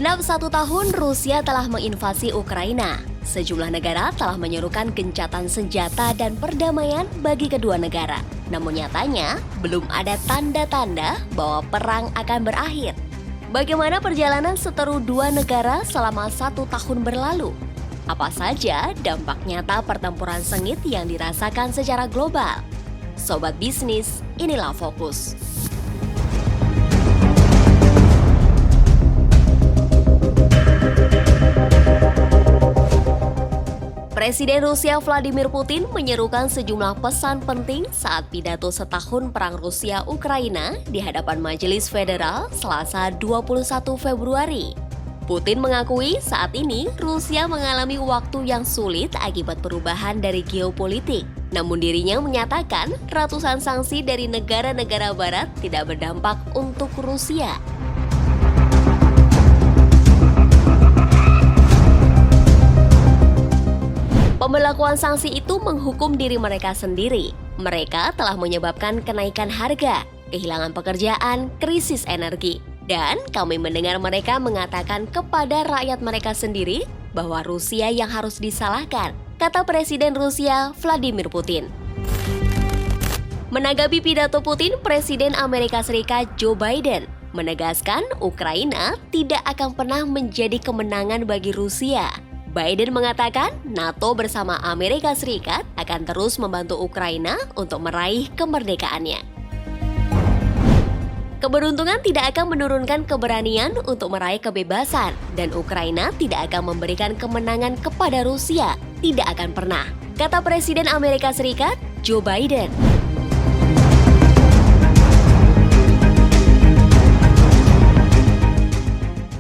Genap 1 tahun Rusia telah menginvasi Ukraina. Sejumlah negara telah menyerukan gencatan senjata dan perdamaian bagi kedua negara. Namun nyatanya, belum ada tanda-tanda bahwa perang akan berakhir. Bagaimana perjalanan seteru dua negara selama 1 tahun berlalu? Apa saja dampak nyata pertempuran sengit yang dirasakan secara global? Sobat bisnis, inilah Fokus. Presiden Rusia Vladimir Putin menyerukan sejumlah pesan penting saat pidato setahun perang Rusia-Ukraina di hadapan Majelis Federal Selasa 21 Februari. Putin mengakui saat ini Rusia mengalami waktu yang sulit akibat perubahan dari geopolitik. Namun dirinya menyatakan ratusan sanksi dari negara-negara barat tidak berdampak untuk Rusia. Pemberlakuan sanksi itu menghukum diri mereka sendiri. Mereka telah menyebabkan kenaikan harga, kehilangan pekerjaan, krisis energi. Dan kami mendengar mereka mengatakan kepada rakyat mereka sendiri bahwa Rusia yang harus disalahkan, kata Presiden Rusia Vladimir Putin. Menanggapi pidato Putin, Presiden Amerika Serikat Joe Biden menegaskan Ukraina tidak akan pernah menjadi kemenangan bagi Rusia. Biden mengatakan NATO bersama Amerika Serikat akan terus membantu Ukraina untuk meraih kemerdekaannya. Keberuntungan tidak akan menurunkan keberanian untuk meraih kebebasan, dan Ukraina tidak akan memberikan kemenangan kepada Rusia. Tidak akan pernah, kata Presiden Amerika Serikat Joe Biden.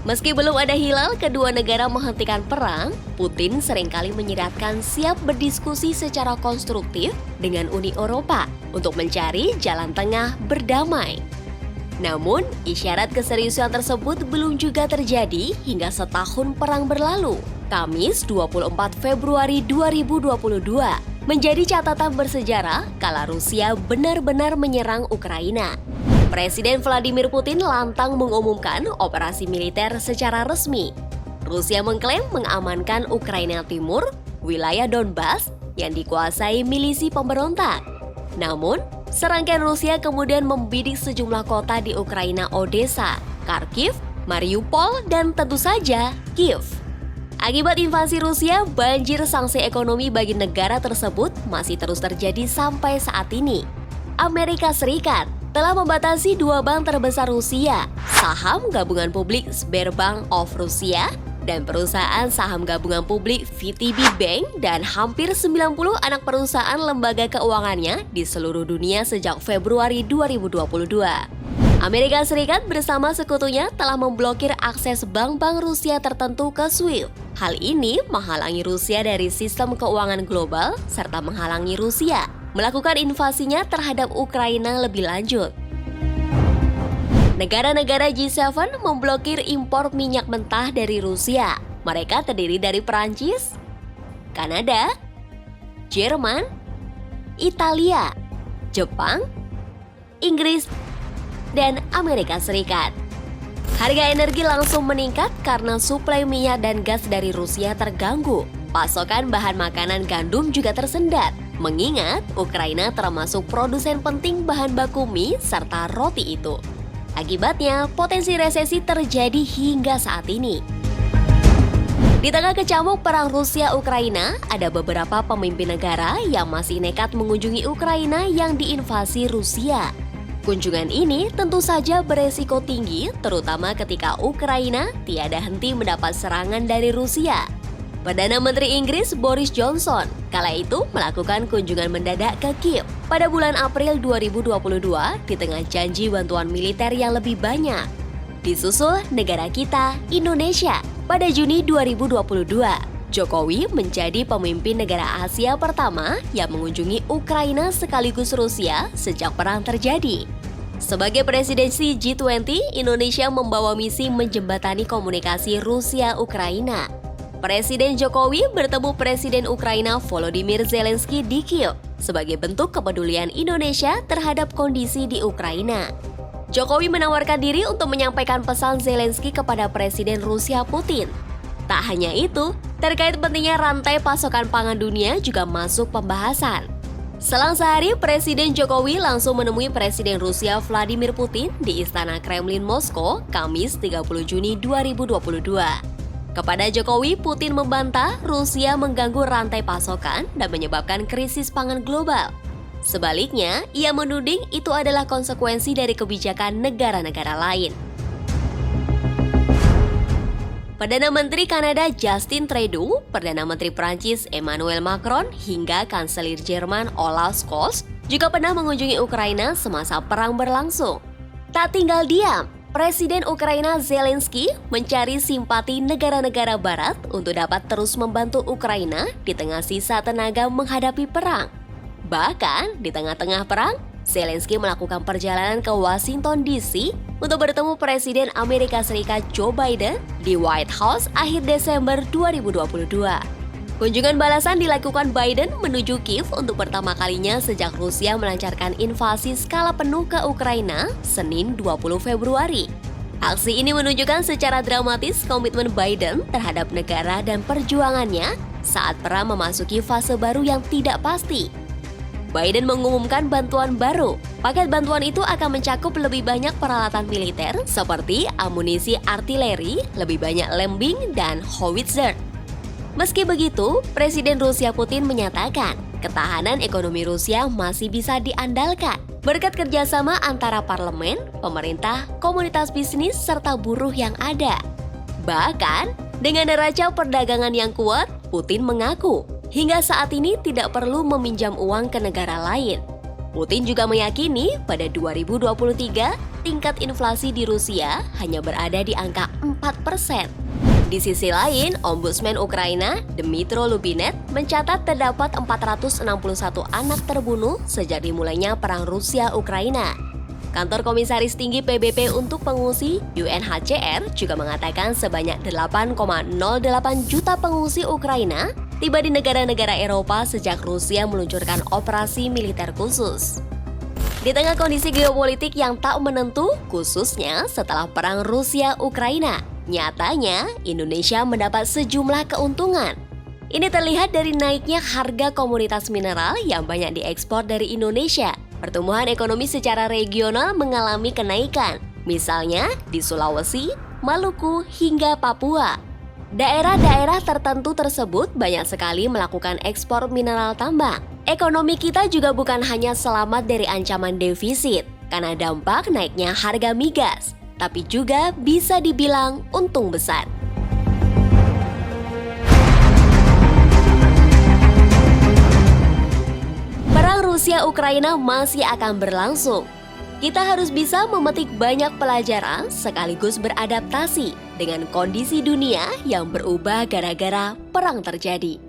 Meski belum ada hilal kedua negara menghentikan perang, Putin seringkali menyiratkan siap berdiskusi secara konstruktif dengan Uni Eropa untuk mencari jalan tengah berdamai. Namun, isyarat keseriusan tersebut belum juga terjadi hingga setahun perang berlalu. Kamis 24 Februari 2022 menjadi catatan bersejarah kala Rusia benar-benar menyerang Ukraina. Presiden Vladimir Putin lantang mengumumkan operasi militer secara resmi. Rusia mengklaim mengamankan Ukraina Timur, wilayah Donbas yang dikuasai milisi pemberontak. Namun, serangkaian Rusia kemudian membidik sejumlah kota di Ukraina, Odessa, Kharkiv, Mariupol, dan tentu saja Kiev. Akibat invasi Rusia, banjir sanksi ekonomi bagi negara tersebut masih terus terjadi sampai saat ini. Amerika Serikat telah membatasi dua bank terbesar Rusia, saham gabungan publik Sberbank of Russia dan perusahaan saham gabungan publik VTB Bank dan hampir 90 anak perusahaan lembaga keuangannya di seluruh dunia sejak Februari 2022. Amerika Serikat bersama sekutunya telah memblokir akses bank-bank Rusia tertentu ke SWIFT. Hal ini menghalangi Rusia dari sistem keuangan global serta menghalangi Rusia melakukan invasinya terhadap Ukraina lebih lanjut. Negara-negara G7 memblokir impor minyak mentah dari Rusia. Mereka terdiri dari Perancis, Kanada, Jerman, Italia, Jepang, Inggris, dan Amerika Serikat. Harga energi langsung meningkat karena suplai minyak dan gas dari Rusia terganggu. Pasokan bahan makanan gandum juga tersendat, mengingat Ukraina termasuk produsen penting bahan baku mie serta roti itu. Akibatnya, potensi resesi terjadi hingga saat ini. Di tengah kecamuk perang Rusia-Ukraina, ada beberapa pemimpin negara yang masih nekat mengunjungi Ukraina yang diinvasi Rusia. Kunjungan ini tentu saja beresiko tinggi, terutama ketika Ukraina tiada henti mendapat serangan dari Rusia. Perdana Menteri Inggris Boris Johnson kala itu melakukan kunjungan mendadak ke Kiev pada bulan April 2022 di tengah janji bantuan militer yang lebih banyak. Disusul negara kita, Indonesia, pada Juni 2022. Jokowi menjadi pemimpin negara Asia pertama yang mengunjungi Ukraina sekaligus Rusia sejak perang terjadi. Sebagai presidensi G20, Indonesia membawa misi menjembatani komunikasi Rusia-Ukraina. Presiden Jokowi bertemu Presiden Ukraina Volodymyr Zelensky di Kiev sebagai bentuk kepedulian Indonesia terhadap kondisi di Ukraina. Jokowi menawarkan diri untuk menyampaikan pesan Zelensky kepada Presiden Rusia Putin. Tak hanya itu, terkait pentingnya rantai pasokan pangan dunia juga masuk pembahasan. Selang sehari, Presiden Jokowi langsung menemui Presiden Rusia Vladimir Putin di Istana Kremlin Moskow, Kamis 30 Juni 2022. Kepada Jokowi, Putin membantah Rusia mengganggu rantai pasokan dan menyebabkan krisis pangan global. Sebaliknya, ia menuding itu adalah konsekuensi dari kebijakan negara-negara lain. Perdana Menteri Kanada Justin Trudeau, Perdana Menteri Prancis Emmanuel Macron, hingga Kanselir Jerman Olaf Scholz juga pernah mengunjungi Ukraina semasa perang berlangsung. Tak tinggal diam, Presiden Ukraina Zelensky mencari simpati negara-negara barat untuk dapat terus membantu Ukraina di tengah sisa tenaga menghadapi perang. Bahkan, di tengah-tengah perang, Zelensky melakukan perjalanan ke Washington DC untuk bertemu Presiden Amerika Serikat Joe Biden di White House akhir Desember 2022. Kunjungan balasan dilakukan Biden menuju Kiev untuk pertama kalinya sejak Rusia melancarkan invasi skala penuh ke Ukraina Senin 20 Februari. Aksi ini menunjukkan secara dramatis komitmen Biden terhadap negara dan perjuangannya saat perang memasuki fase baru yang tidak pasti. Biden mengumumkan bantuan baru. Paket bantuan itu akan mencakup lebih banyak peralatan militer seperti amunisi artileri, lebih banyak lembing, dan howitzer. Meski begitu, Presiden Rusia Putin menyatakan ketahanan ekonomi Rusia masih bisa diandalkan berkat kerjasama antara parlemen, pemerintah, komunitas bisnis, serta buruh yang ada. Bahkan, dengan neraca perdagangan yang kuat, Putin mengaku hingga saat ini tidak perlu meminjam uang ke negara lain. Putin juga meyakini pada 2023 tingkat inflasi di Rusia hanya berada di angka 4%. Di sisi lain, Ombudsman Ukraina Dmytro Lubinet mencatat terdapat 461 anak terbunuh sejak dimulainya perang Rusia-Ukraina. Kantor Komisaris Tinggi PBB untuk Pengungsi UNHCR juga mengatakan sebanyak 8,08 juta pengungsi Ukraina tiba di negara-negara Eropa sejak Rusia meluncurkan operasi militer khusus. Di tengah kondisi geopolitik yang tak menentu, khususnya setelah perang Rusia-Ukraina, nyatanya Indonesia mendapat sejumlah keuntungan. Ini terlihat dari naiknya harga komoditas mineral yang banyak diekspor dari Indonesia. Pertumbuhan ekonomi secara regional mengalami kenaikan, misalnya di Sulawesi, Maluku, hingga Papua. Daerah-daerah tertentu tersebut banyak sekali melakukan ekspor mineral tambang. Ekonomi kita juga bukan hanya selamat dari ancaman defisit karena dampak naiknya harga migas, tapi juga bisa dibilang untung besar. Perang Rusia-Ukraina masih akan berlangsung. Kita harus bisa memetik banyak pelajaran sekaligus beradaptasi dengan kondisi dunia yang berubah gara-gara perang terjadi.